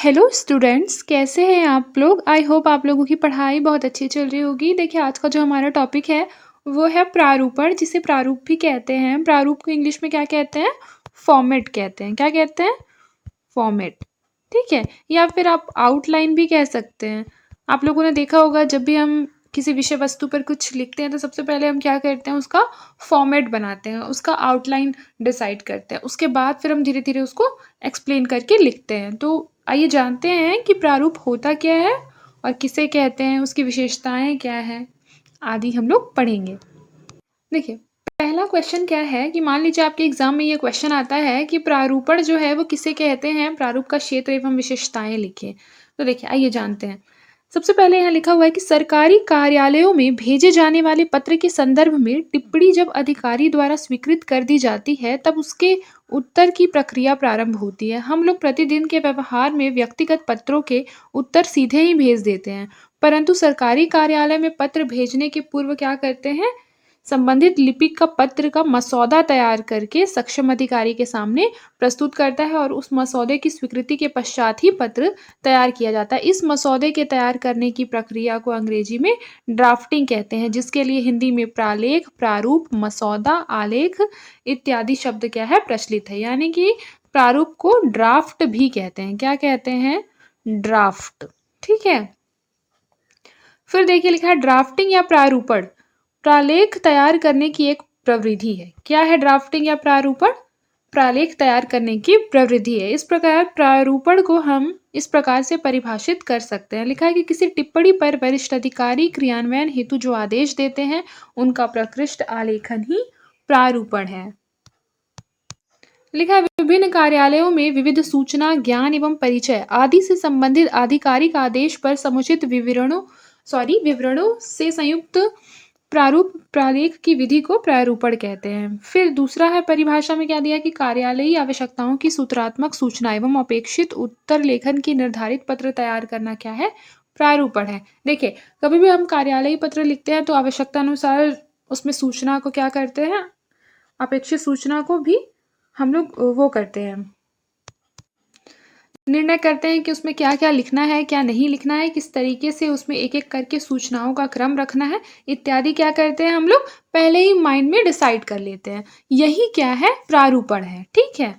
Hello students, कैसे हैं आप लोग? आई होप आप लोगों की पढ़ाई बहुत अच्छी चल रही होगी। देखिए, आज का जो हमारा टॉपिक है वो है प्रारूपण, जिसे प्रारूप भी कहते हैं। प्रारूप को इंग्लिश में क्या कहते हैं? फॉर्मेट कहते हैं। क्या कहते हैं? फॉर्मेट। ठीक है, या फिर आप आउटलाइन भी कह सकते हैं। आप लोगों ने देखा होगा, जब भी हम किसी विषय वस्तु पर कुछ लिखते हैं तो सबसे पहले हम क्या करते हैं? उसका फॉर्मेट बनाते हैं, उसका आउटलाइन डिसाइड करते हैं, उसके बाद फिर हम धीरे धीरे उसको एक्सप्लेन करके लिखते हैं। तो आइए जानते हैं कि प्रारूप होता क्या है और किसे कहते हैं, उसकी विशेषताएं क्या है आदि हम लोग पढ़ेंगे। देखिए, पहला क्वेश्चन क्या है कि मान लीजिए आपके एग्जाम में ये क्वेश्चन आता है कि प्रारूपण जो है वो किसे कहते हैं, प्रारूप का क्षेत्र एवं विशेषताएं लिखिए। तो देखिए, आइए जानते हैं। सबसे पहले यहाँ लिखा हुआ है कि सरकारी कार्यालयों में भेजे जाने वाले पत्र के संदर्भ में टिप्पणी जब अधिकारी द्वारा स्वीकृत कर दी जाती है तब उसके उत्तर की प्रक्रिया प्रारंभ होती है। हम लोग प्रतिदिन के व्यवहार में व्यक्तिगत पत्रों के उत्तर सीधे ही भेज देते हैं, परंतु सरकारी कार्यालय में पत्र भेजने के पूर्व क्या करते हैं? संबंधित लिपिक का पत्र का मसौदा तैयार करके सक्षम अधिकारी के सामने प्रस्तुत करता है और उस मसौदे की स्वीकृति के पश्चात ही पत्र तैयार किया जाता है। इस मसौदे के तैयार करने की प्रक्रिया को अंग्रेजी में ड्राफ्टिंग कहते हैं, जिसके लिए हिंदी में प्रालेख, प्रारूप, मसौदा, आलेख इत्यादि शब्द क्या है? प्रचलित है। यानी कि प्रारूप को ड्राफ्ट भी कहते हैं। क्या कहते हैं? ड्राफ्ट। ठीक है, फिर देखिए लिखा है ड्राफ्टिंग या प्रारूपण प्रालेख तैयार करने की एक प्रविधि है। क्या है ड्राफ्टिंग या प्रारूपण? प्रालेख तैयार करने की प्रविधि है। इस प्रकार प्रारूपण को हम इस प्रकार से परिभाषित कर सकते हैं। लिखा है कि किसी टिप्पणी पर वरिष्ठ अधिकारी क्रियान्वयन हेतु जो आदेश देते हैं उनका प्रकृष्ट आलेखन ही प्रारूपण है। लिखा है विभिन्न कार्यालयों में विविध सूचना, ज्ञान एवं परिचय आदि से संबंधित आधिकारिक आदेश पर समुचित विवरणों से संयुक्त प्रारूप प्रालेख की विधि को प्रारूपण कहते हैं। फिर दूसरा है, परिभाषा में क्या दिया कि कार्यालयीय आवश्यकताओं की सूत्रात्मक सूचना एवं अपेक्षित उत्तर लेखन की निर्धारित पत्र तैयार करना क्या है? प्रारूपण है। देखिए, कभी भी हम कार्यालयीय पत्र लिखते हैं तो आवश्यकता अनुसार उसमें सूचना को क्या करते हैं? अपेक्षित सूचना को भी हम लोग वो करते हैं, निर्णय करते हैं कि उसमें क्या क्या लिखना है, क्या नहीं लिखना है, किस तरीके से उसमें एक एक करके सूचनाओं का क्रम रखना है इत्यादि। क्या करते हैं? हम लोग पहले ही माइंड में डिसाइड कर लेते हैं। यही क्या है? प्रारूपण है। ठीक है,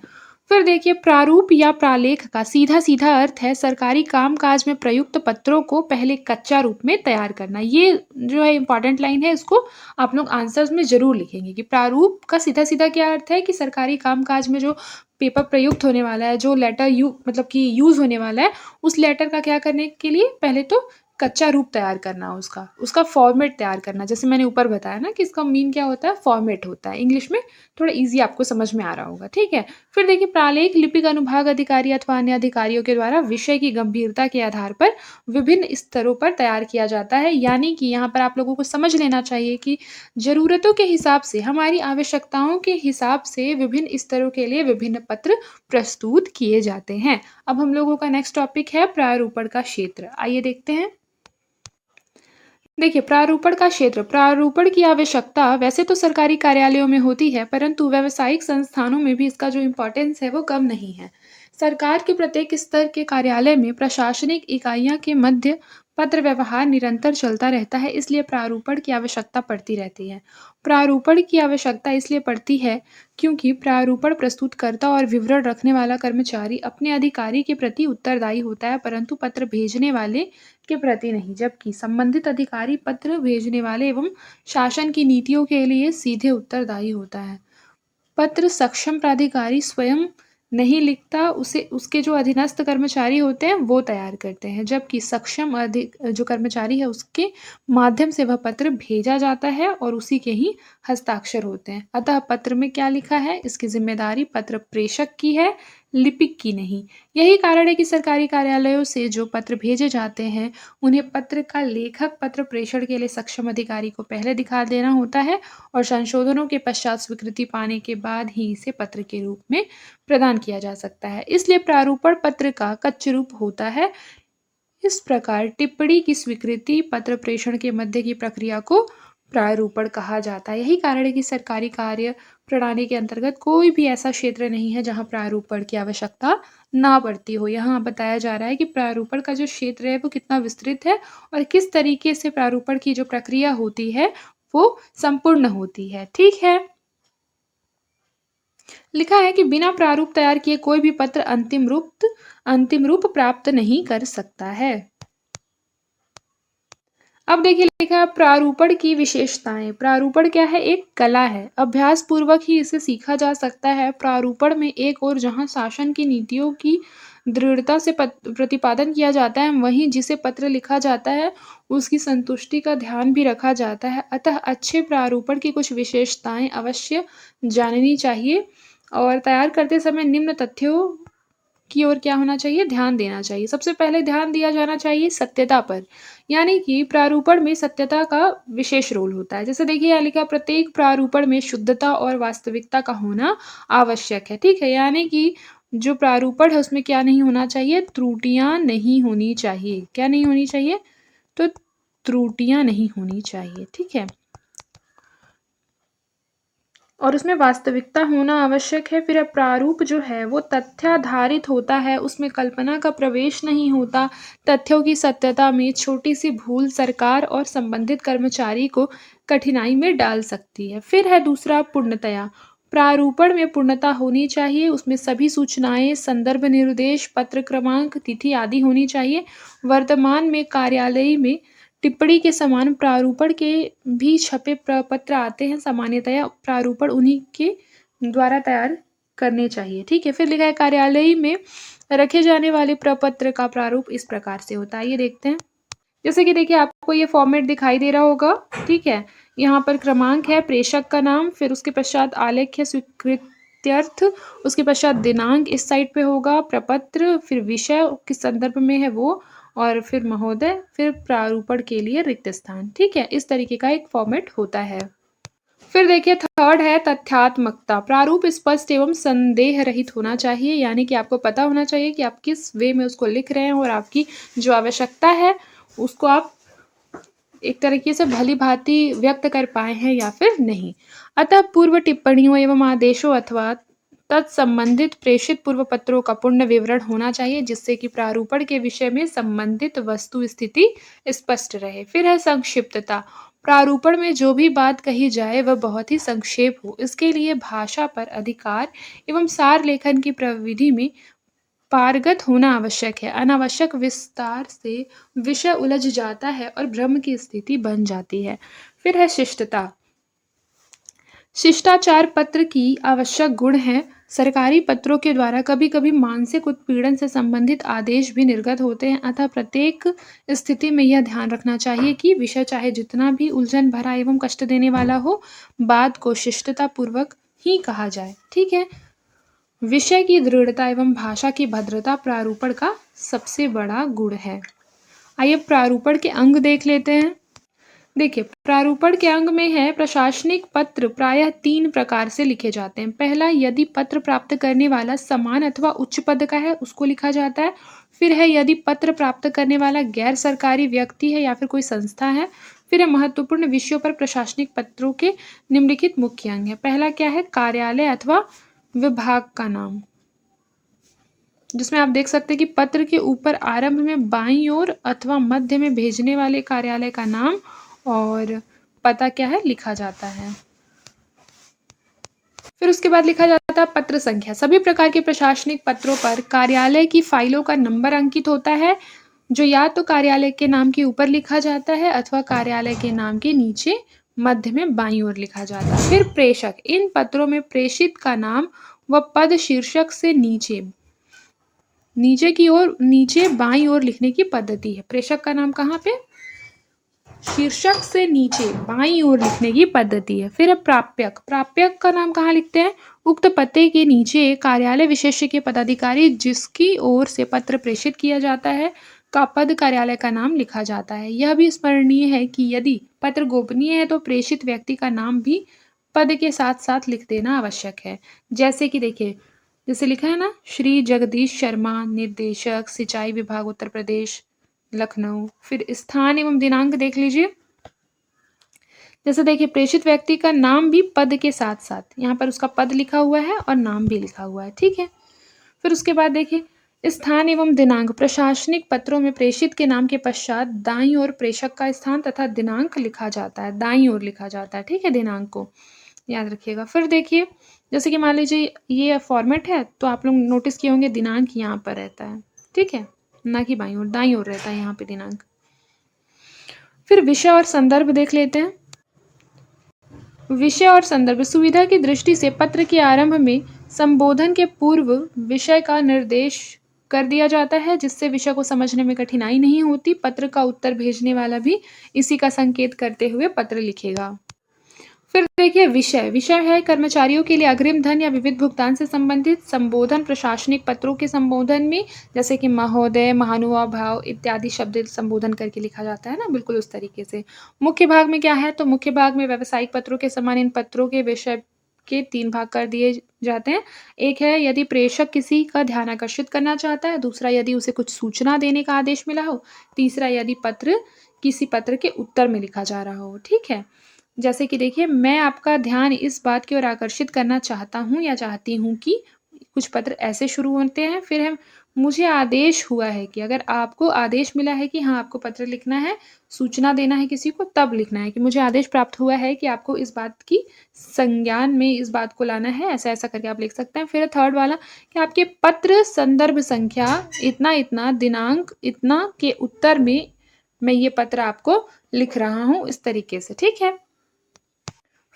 फिर देखिए प्रारूप या प्रालेख का सीधा सीधा अर्थ है सरकारी कामकाज में प्रयुक्त पत्रों को पहले कच्चा रूप में तैयार करना। ये जो है इंपॉर्टेंट लाइन है, इसको आप लोग आंसर्स में जरूर लिखेंगे कि प्रारूप का सीधा सीधा क्या अर्थ है कि सरकारी कामकाज में जो पेपर प्रयुक्त होने वाला है, जो लेटर मतलब कि यूज होने वाला है, उस लेटर का क्या करने के लिए पहले तो कच्चा रूप तैयार करना, उसका फॉर्मेट तैयार करना। जैसे मैंने ऊपर बताया ना कि इसका मीन क्या होता है? फॉर्मेट होता है। इंग्लिश में थोड़ा इजी आपको समझ में आ रहा होगा। ठीक है, फिर देखिए प्रालेख लिपिक अनुभाग अधिकारी अथवा अन्य अधिकारियों के द्वारा विषय की गंभीरता के आधार पर विभिन्न स्तरों पर तैयार किया जाता है। यानी कि यहाँ पर आप लोगों को समझ लेना चाहिए कि जरूरतों के हिसाब से, हमारी आवश्यकताओं के हिसाब से विभिन्न स्तरों के लिए विभिन्न पत्र प्रस्तुत किए जाते हैं। अब हम लोगों का नेक्स्ट टॉपिक है प्रारूपण का क्षेत्र। आइए देखते हैं। देखिए, प्रारूपण का क्षेत्र। प्रारूपण की आवश्यकता वैसे तो सरकारी कार्यालयों में होती है, परंतु व्यावसायिक संस्थानों में भी इसका जो इम्पोर्टेंस है वो कम नहीं है। सरकार के प्रत्येक स्तर के कार्यालय में प्रशासनिक इकाइयां के मध्य पत्र व्यवहार निरंतर चलता रहता है, इसलिए प्रारूपण की आवश्यकता पड़ती रहती है। प्रारूपण की आवश्यकता इसलिए पड़ती है क्योंकि प्रारूपण प्रस्तुतकर्ता और विवरण रखने वाला कर्मचारी अपने अधिकारी के प्रति उत्तरदायी होता है, परंतु पत्र भेजने वाले के प्रति नहीं। जबकि संबंधित अधिकारी पत्र भेजने वाले एवं शासन की नीतियों के लिए सीधे उत्तरदायी होता है। पत्र सक्षम प्राधिकारी स्वयं नहीं लिखता, उसे उसके जो अधीनस्थ कर्मचारी होते हैं वो तैयार करते हैं, जबकि सक्षम जो कर्मचारी है उसके माध्यम से वह पत्र भेजा जाता है और उसी के ही हस्ताक्षर होते हैं। अतः पत्र में क्या लिखा है, इसकी जिम्मेदारी पत्र प्रेषक की है, लिपिक की नहीं। यही कारण है कि सरकारी कार्यालयों से जो पत्र भेजे जाते हैं उन्हें पत्र का लेखक पत्र प्रेषण के लिए सक्षम अधिकारी को पहले दिखा देना होता है और संशोधनों के पश्चात स्वीकृति पाने के बाद ही इसे पत्र के रूप में प्रदान किया जा सकता है। इसलिए प्रारूपण पत्र का कच्चे रूप होता है। इस प्रकार टिप्पणी की स्वीकृति पत्र प्रेषण के मध्य की प्रक्रिया को प्रारूपण कहा जाता है। यही कारण है कि सरकारी कार्य प्रणाली के अंतर्गत कोई भी ऐसा क्षेत्र नहीं है जहाँ प्रारूपण की आवश्यकता ना पड़ती हो। यहाँ बताया जा रहा है कि प्रारूपण का जो क्षेत्र है वो कितना विस्तृत है और किस तरीके से प्रारूपण की जो प्रक्रिया होती है वो संपूर्ण होती है। ठीक है। लिखा है कि बिना प्रारूप तैयार किए कोई भी पत्र अंतिम रूप प्राप्त नहीं कर सकता है। अब देखिए लिखा है प्रारूपण की विशेषताएं। प्रारूपण क्या है? एक कला है, अभ्यास पूर्वक ही इसे सीखा जा सकता है। प्रारूपण में एक और जहां शासन की नीतियों की दृढ़ता से प्रतिपादन किया जाता है, वहीं जिसे पत्र लिखा जाता है उसकी संतुष्टि का ध्यान भी रखा जाता है। अतः अच्छे प्रारूपण की कुछ विशेषताएं अवश्य जाननी चाहिए और तैयार करते समय निम्न तथ्यों की ओर क्या होना चाहिए? ध्यान देना चाहिए। सबसे पहले ध्यान दिया जाना चाहिए सत्यता पर, यानी कि प्रारूपण में सत्यता का विशेष रोल होता है। जैसे देखिए यहाँ लिखा प्रत्येक प्रारूपण में शुद्धता और वास्तविकता का होना आवश्यक है। ठीक है, यानी कि जो प्रारूपण है उसमें क्या नहीं होना चाहिए? त्रुटियां नहीं होनी चाहिए। क्या नहीं होनी चाहिए? तो त्रुटियां नहीं होनी चाहिए। ठीक है, और उसमें वास्तविकता होना आवश्यक है। फिर प्रारूप जो है वो तथ्याधारित होता है, उसमें कल्पना का प्रवेश नहीं होता। तथ्यों की सत्यता में छोटी सी भूल सरकार और संबंधित कर्मचारी को कठिनाई में डाल सकती है। फिर है दूसरा पूर्णतया। प्रारूपण में पूर्णता होनी चाहिए, उसमें सभी सूचनाएं, संदर्भ निर्देश, पत्र क्रमांक, तिथि आदि होनी चाहिए। वर्तमान में कार्यालय में टिप्पणी के समान प्रारूपण के भी छपे प्रपत्र आते हैं। सामान्यतया प्रारूपण उन्हीं के द्वारा तैयार करने चाहिए। ठीक है, फिर लिखा है कार्यालय में रखे जाने वाले प्रपत्र का प्रारूप इस प्रकार से होता है। ये देखते हैं, जैसे कि देखिए आपको ये फॉर्मेट दिखाई दे रहा होगा। ठीक है, यहाँ पर क्रमांक है, प्रेषक का नाम, फिर उसके पश्चात आलेख है, स्वीकृत्यर्थ, उसके पश्चात दिनांक इस साइड पे होगा, प्रपत्र, फिर विषय किस संदर्भ में है वो, और फिर महोदय, फिर प्रारूपण के लिए रिक्त स्थान। ठीक है, इस तरीके का एक फॉर्मेट होता है। फिर देखिए थर्ड है तथ्यात्मकता। प्रारूप स्पष्ट एवं संदेह रहित होना चाहिए, यानी कि आपको पता होना चाहिए कि आप किस वे में उसको लिख रहे हैं और आपकी जो आवश्यकता है उसको आप एक तरीके से भली भांति व्यक्त कर पाए हैं या फिर नहीं। अतः पूर्व टिप्पणियों एवं आदेशों अथवा तत्संबंधित प्रेषित पूर्व पत्रों का पूर्ण विवरण होना चाहिए, जिससे कि प्रारूपण के विषय में संबंधित वस्तु स्थिति स्पष्ट रहे। फिर है संक्षिप्तता। प्रारूपण में जो भी बात कही जाए वह बहुत ही संक्षेप हो। इसके लिए भाषा पर अधिकार एवं सार लेखन की प्रविधि में पारंगत होना आवश्यक है। अनावश्यक विस्तार से विषय उलझ जाता है और भ्रम की स्थिति बन जाती है। फिर है शिष्टता। शिष्टाचार पत्र की आवश्यक गुण है। सरकारी पत्रों के द्वारा कभी कभी मानसिक उत्पीड़न से संबंधित आदेश भी निर्गत होते हैं, अतः प्रत्येक स्थिति में यह ध्यान रखना चाहिए कि विषय चाहे जितना भी उलझन भरा एवं कष्ट देने वाला हो, बात को शिष्टता पूर्वक ही कहा जाए। ठीक है, विषय की दृढ़ता एवं भाषा की भद्रता प्रारूपण का सबसे बड़ा गुण है। आइए प्रारूपण के अंग देख लेते हैं। देखिए प्रारूपण के अंग में है प्रशासनिक पत्र प्रायः 3 प्रकार से लिखे जाते हैं। पहला, यदि पत्र प्राप्त करने वाला समान अथवा उच्च पद का है उसको लिखा जाता है। फिर है यदि पत्र प्राप्त करने वाला गैर सरकारी व्यक्ति है या फिर कोई संस्था है। फिर है महत्वपूर्ण विषयों पर प्रशासनिक पत्रों के निम्नलिखित मुख्य अंग है। पहला क्या है? कार्यालय अथवा विभाग का नाम, जिसमें आप देख सकते हैं कि पत्र के ऊपर आरंभ में बाईं ओर अथवा मध्य में भेजने वाले कार्यालय का नाम और पता क्या है लिखा जाता है। फिर उसके बाद लिखा जाता है पत्र संख्या। सभी प्रकार के प्रशासनिक पत्रों पर कार्यालय की फाइलों का नंबर अंकित होता है, जो या तो कार्यालय के नाम के ऊपर लिखा जाता है अथवा कार्यालय के नाम के नीचे मध्य में बाईं ओर लिखा जाता है। फिर प्रेषक। इन पत्रों में प्रेषित का नाम व पद शीर्षक से नीचे की ओर नीचे बाईं ओर लिखने की पद्धति है। प्रेषक का नाम कहाँ पे? शीर्षक से नीचे बाईं ओर लिखने की पद्धति है। फिर प्राप्यक। प्राप्यक का नाम कहाँ लिखते हैं? उक्त पते के नीचे कार्यालय विशेष के पदाधिकारी जिसकी ओर से पत्र प्रेषित किया जाता है का पद कार्यालय का नाम लिखा जाता है। यह भी स्मरणीय है कि यदि पत्र गोपनीय है तो प्रेषित व्यक्ति का नाम भी पद के साथ साथ लिख देना आवश्यक है। जैसे कि देखिए, जैसे लिखा है ना, श्री जगदीश शर्मा, निर्देशक सिंचाई विभाग उत्तर प्रदेश लखनऊ। फिर स्थान एवं दिनांक देख लीजिए। जैसे देखिए प्रेषित व्यक्ति का नाम भी पद के साथ साथ, यहाँ पर उसका पद लिखा हुआ है और नाम भी लिखा हुआ है, ठीक है। फिर उसके बाद देखिए स्थान एवं दिनांक, प्रशासनिक पत्रों में प्रेषित के नाम के पश्चात दाईं ओर प्रेषक का स्थान तथा दिनांक लिखा जाता है, दाईं ओर लिखा जाता है, ठीक है, दिनांक को याद रखिएगा। फिर देखिए जैसे कि मान लीजिए ये फॉर्मेट है तो आप लोग नोटिस किए होंगे दिनांक यहाँ पर रहता है, ठीक है, ना कि बाईं ओर, दाईं ओर रहता है यहाँ पे दिनांक। फिर विषय और संदर्भ देख लेते हैं। विषय और संदर्भ, सुविधा की दृष्टि से पत्र के आरंभ में संबोधन के पूर्व विषय का निर्देश कर दिया जाता है, जिससे विषय को समझने में कठिनाई नहीं होती। पत्र का उत्तर भेजने वाला भी इसी का संकेत करते हुए पत्र लिखेगा। फिर देखिए विषय, विषय है कर्मचारियों के लिए अग्रिम धन या विविध भुगतान से संबंधित संबोधन। प्रशासनिक पत्रों के संबोधन में जैसे कि महोदय, महानुभाव इत्यादि शब्द संबोधन करके लिखा जाता है ना, बिल्कुल उस तरीके से। मुख्य भाग में क्या है, तो मुख्य भाग में व्यावसायिक पत्रों के समान इन पत्रों के विषय के 3 भाग कर दिए जाते हैं। एक है यदि प्रेषक किसी का ध्यान आकर्षित करना चाहता है, दूसरा यदि उसे कुछ सूचना देने का आदेश मिला हो, तीसरा यदि पत्र किसी पत्र के उत्तर में लिखा जा रहा हो, ठीक है। जैसे कि देखिए मैं आपका ध्यान इस बात की ओर आकर्षित करना चाहता हूँ या चाहती हूँ कि कुछ पत्र ऐसे शुरू होते हैं, फिर है मुझे आदेश हुआ है कि, अगर आपको आदेश मिला है कि हाँ आपको पत्र लिखना है, सूचना देना है किसी को, तब लिखना है कि मुझे आदेश प्राप्त हुआ है कि आपको इस बात की संज्ञान में इस बात को लाना है, ऐसा ऐसा करके आप लिख सकते हैं। फिर थर्ड वाला कि आपके पत्र संदर्भ संख्या इतना इतना दिनांक इतना के उत्तर में मैं ये पत्र आपको लिख रहा हूँ, इस तरीके से, ठीक है।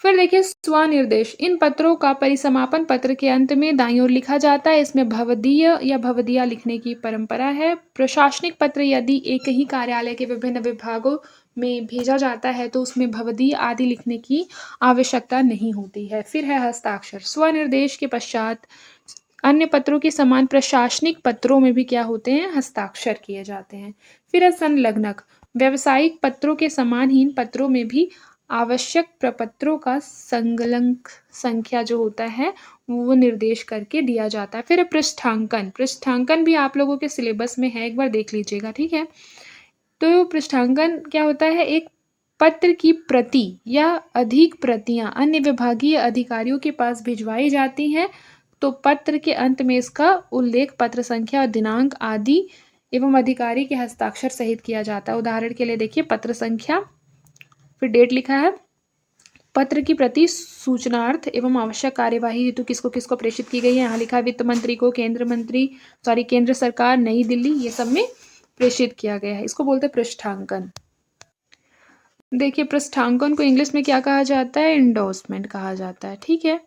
फिर देखिए स्वनिर्देश, इन पत्रों का परिसमापन पत्र के अंत में दाईं ओर लिखा जाता है। इसमें भवदीय या भवदिया लिखने की परंपरा है। प्रशासनिक पत्र यदि एक ही कार्यालय के विभिन्न विभागों में भेजा जाता है तो उसमें भवदीय आदि लिखने की आवश्यकता नहीं होती है। फिर है हस्ताक्षर, स्वनिर्देश के पश्चात अन्य पत्रों के समान प्रशासनिक पत्रों में भी क्या होते हैं, हस्ताक्षर किए जाते हैं। फिर है संलग्नक, व्यावसायिक पत्रों के समान ही इन पत्रों में भी आवश्यक प्रपत्रों का संलग्नक संख्या जो होता है वो निर्देश करके दिया जाता है। फिर पृष्ठांकन, पृष्ठांकन भी आप लोगों के सिलेबस में है, एक बार देख लीजिएगा, ठीक है। तो पृष्ठांकन क्या होता है, एक पत्र की प्रति या अधिक प्रतियां अन्य विभागीय अधिकारियों के पास भिजवाई जाती हैं, तो पत्र के अंत में इसका उल्लेख पत्र संख्या और दिनांक आदि एवं अधिकारी के हस्ताक्षर सहित किया जाता है। उदाहरण के लिए देखिए पत्र संख्या, फिर डेट लिखा है, पत्र की प्रति सूचनार्थ एवं आवश्यक कार्यवाही हेतु किसको किसको प्रेषित की गई है, यहाँ लिखा है वित्त मंत्री को, केंद्र सरकार, नई दिल्ली, ये सब में प्रेषित किया गया है। इसको बोलते हैं पृष्ठांकन। देखिए पृष्ठांकन को इंग्लिश में क्या कहा जाता है, इंडोर्समेंट कहा जाता है, ठीक है।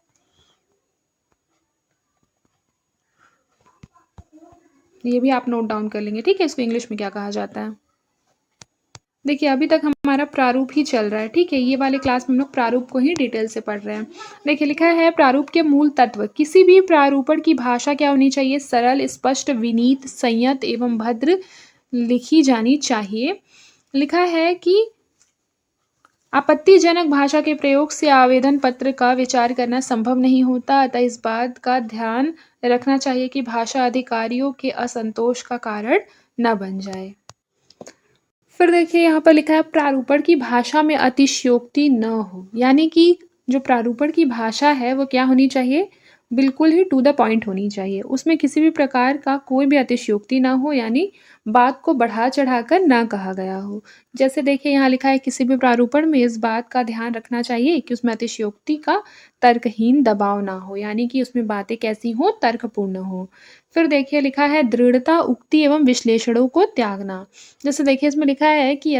ये भी आप नोट डाउन कर लेंगे, ठीक है, इसको इंग्लिश में क्या कहा जाता है। देखिए अभी तक हमारा प्रारूप ही चल रहा है, ठीक है, ये वाले क्लास में हम लोग प्रारूप को ही डिटेल से पढ़ रहे हैं। देखिए लिखा है प्रारूप के मूल तत्व, किसी भी प्रारूपण की भाषा क्या होनी चाहिए, सरल, स्पष्ट, विनीत, संयत एवं भद्र लिखी जानी चाहिए। लिखा है कि आपत्तिजनक भाषा के प्रयोग से आवेदन पत्र का विचार करना संभव नहीं होता, अतः इस बात का ध्यान रखना चाहिए कि भाषा अधिकारियों के असंतोष का कारण न बन जाए। फिर देखिए यहाँ पर लिखा है प्रारूपण की भाषा में अतिशयोक्ति न हो, यानी कि जो प्रारूपण की भाषा है वो क्या होनी चाहिए, बिल्कुल ही टू द पॉइंट होनी चाहिए, उसमें किसी भी प्रकार का कोई भी अतिशयोक्ति ना हो, यानी बात को बढ़ा चढ़ाकर ना कहा गया हो। जैसे देखिए यहाँ लिखा है किसी भी प्रारूपण में इस बात का ध्यान रखना चाहिए कि उसमें अतिशयोक्ति का तर्कहीन दबाव ना हो, यानी कि उसमें बातें कैसी हो, तर्कपूर्ण हो। फिर देखिए लिखा है दृढ़ता, उक्ति एवं विश्लेषणों को त्यागना। जैसे देखिए इसमें लिखा है कि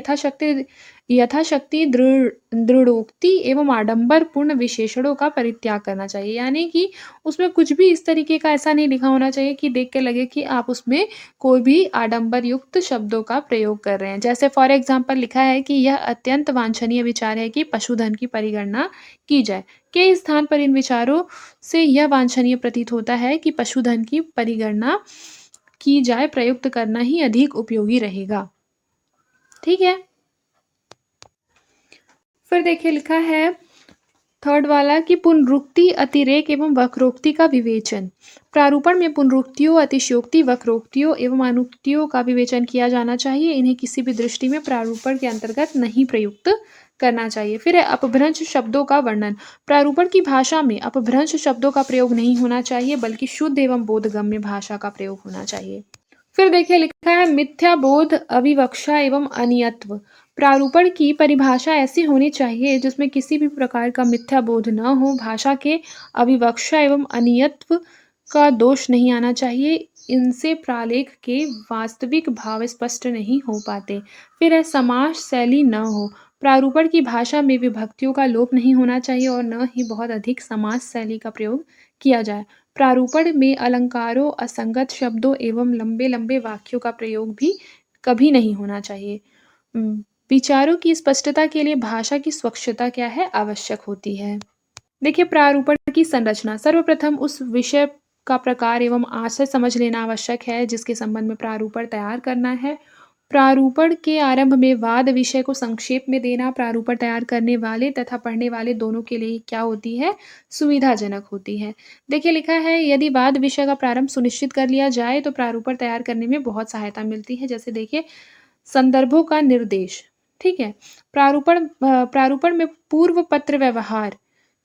यथाशक्ति दृढ़ोक्ति एवं आडंबर पूर्ण विशेषणों का परित्याग करना चाहिए, यानी कि उसमें कुछ भी इस तरीके का ऐसा नहीं लिखा होना चाहिए कि देख के लगे कि आप उसमें कोई भी आडंबर युक्त शब्दों का प्रयोग कर रहे हैं। जैसे फॉर एग्जाम्पल लिखा है कि यह अत्यंत वांछनीय विचार है कि पशुधन की परिगणना की जाए, के स्थान पर इन विचारों से यह वांछनीय प्रतीत होता है कि पशुधन की परिगणना की जाए, प्रयुक्त करना ही अधिक उपयोगी रहेगा, ठीक है। फिर देखिए लिखा है थर्ड वाला कि पुनरुक्ति, अतिरेक एवं वक्रोक्ति का विवेचन। प्रारूपण में पुनरुक्तियों, अतिशयोक्ति, वक्रोक्तियों एवं अनुक्तियों का विवेचन किया जाना चाहिए। इन्हें किसी भी दृष्टि में प्रारूपण के अंतर्गत नहीं प्रयुक्त करना चाहिए। फिर है अपभ्रंश शब्दों का वर्णन। प्रारूपण की भाषा में अपभ्रंश शब्दों का प्रयोग नहीं होना चाहिए, बल्कि शुद्ध एवं बोधगम्य भाषा का प्रयोग होना चाहिए। फिर देखिए लिखा है मिथ्या बोध, अविवक्षा एवं अनियत्व। प्रारूपण की परिभाषा ऐसी होनी चाहिए जिसमें किसी भी प्रकार का मिथ्या बोध न हो, भाषा के अविवक्षा एवं अनियत्व का दोष नहीं आना चाहिए। इनसे प्रालेख के वास्तविक भाव स्पष्ट नहीं हो पाते। फिर है समास शैली न हो। प्रारूपण की भाषा में विभक्तियों का लोप नहीं होना चाहिए और न ही बहुत अधिक समास शैली का प्रयोग किया जाए। प्रारूपण में अलंकारों, असंगत शब्दों एवं लंबे लंबे वाक्यों का प्रयोग भी कभी नहीं होना चाहिए। विचारों की स्पष्टता के लिए भाषा की स्वच्छता क्या है, आवश्यक होती है। देखिए प्रारूपण की संरचना। सर्वप्रथम उस विषय का प्रकार एवं आशय समझ लेना आवश्यक है जिसके संबंध में प्रारूपण तैयार करना है। प्रारूपण के आरंभ में वाद विषय को संक्षेप में देना प्रारूपण तैयार करने वाले तथा पढ़ने वाले दोनों के लिए क्या होती है, सुविधाजनक होती है। देखिए लिखा है यदि वाद विषय का प्रारंभ सुनिश्चित कर लिया जाए तो प्रारूपण तैयार करने में बहुत सहायता मिलती है। जैसे देखिए संदर्भों का निर्देश, ठीक है। प्रारूपण में पूर्व पत्र व्यवहार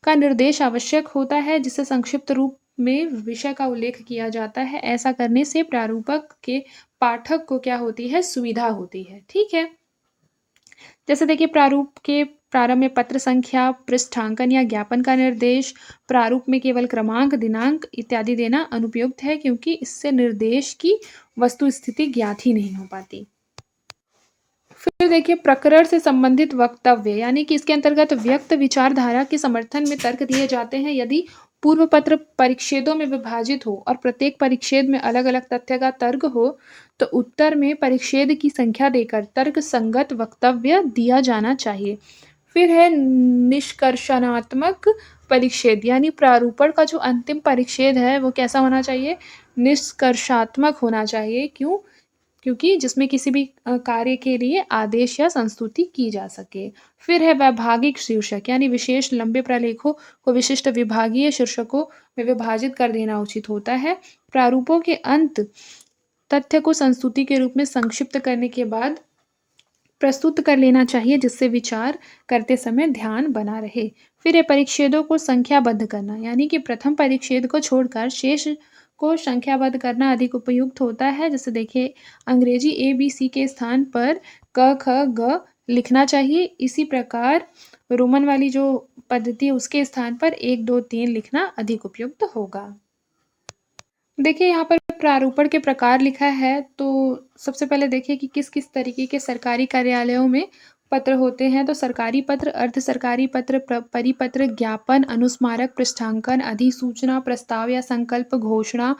का निर्देश आवश्यक होता है जिससे संक्षिप्त रूप में विषय का उल्लेख किया जाता है। ऐसा करने से प्रारूपक के पाठक को क्या होती है, सुविधा होती है, ठीक है। जैसे देखिए प्रारूप के प्रारंभ में पत्र संख्या, पृष्ठांकन या ज्ञापन का निर्देश, प्रारूप में केवल क्रमांक, दिनांक इत्यादि देना अनुपयुक्त है क्योंकि इससे निर्देश की वस्तु स्थिति ज्ञात ही नहीं हो पाती। फिर देखिए प्रकरण से संबंधित वक्तव्य, यानी कि इसके अंतर्गत व्यक्त विचारधारा के समर्थन में तर्क दिए जाते हैं। यदि पूर्व पत्र परिच्छेदों में विभाजित हो और प्रत्येक परिच्छेद में अलग अलग तथ्य का तर्क हो तो उत्तर में परिच्छेद की संख्या देकर तर्क संगत वक्तव्य दिया जाना चाहिए। फिर है निष्कर्षणात्मक परिच्छेद, यानी प्रारूपण का जो अंतिम परिच्छेद है वो कैसा होना चाहिए, निष्कर्षात्मक होना चाहिए। क्यों? क्योंकि जिसमें किसी भी कार्य के लिए आदेश या संस्तुति की जा सके। फिर है वैभागिक शीर्षक, यानी विशेष लंबे प्रलेखों को विशिष्ट विभागीय शीर्षकों में विभाजित कर देना उचित होता है। प्रारूपों के अंत तथ्य को संस्तुति के रूप में संक्षिप्त करने के बाद प्रस्तुत कर लेना चाहिए जिससे विचार करते समय ध्यान बना रहे। फिर है परिच्छेदों को संख्याबद्ध करना, यानी कि प्रथम परिच्छेद को छोड़कर शेष को संख्याबद्ध करना अधिक उपयुक्त होता है। जैसे देखिए अंग्रेजी ABC के स्थान पर क ख ग लिखना चाहिए। इसी प्रकार रोमन वाली जो पद्धति है उसके स्थान पर 1 2 3 लिखना अधिक उपयुक्त होगा। देखिए यहाँ पर प्रारूपण के प्रकार लिखा है, तो सबसे पहले देखिए कि किस किस तरीके के सरकारी कार्यालयों में पत्र होते हैं। तो सरकारी पत्र, अर्ध सरकारी पत्र, परिपत्र, ज्ञापन, अनुस्मारक, पृष्ठांकन, अधिसूचना, प्रस्ताव या संकल्प, घोषणा,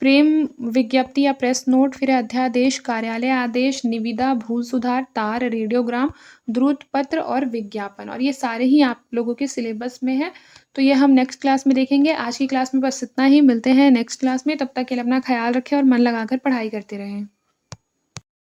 प्रेम विज्ञप्ति या प्रेस नोट, फिर अध्यादेश, कार्यालय आदेश, निविदा, भूल सुधार, तार, रेडियोग्राम, द्रुत पत्र और विज्ञापन। और ये सारे ही आप लोगों के सिलेबस में है, तो ये हम नेक्स्ट क्लास में देखेंगे। आज की क्लास में बस इतना ही, मिलते हैं नेक्स्ट क्लास में। तब तक के लिए अपना ख्याल रखें और मन लगाकर पढ़ाई करते रहें।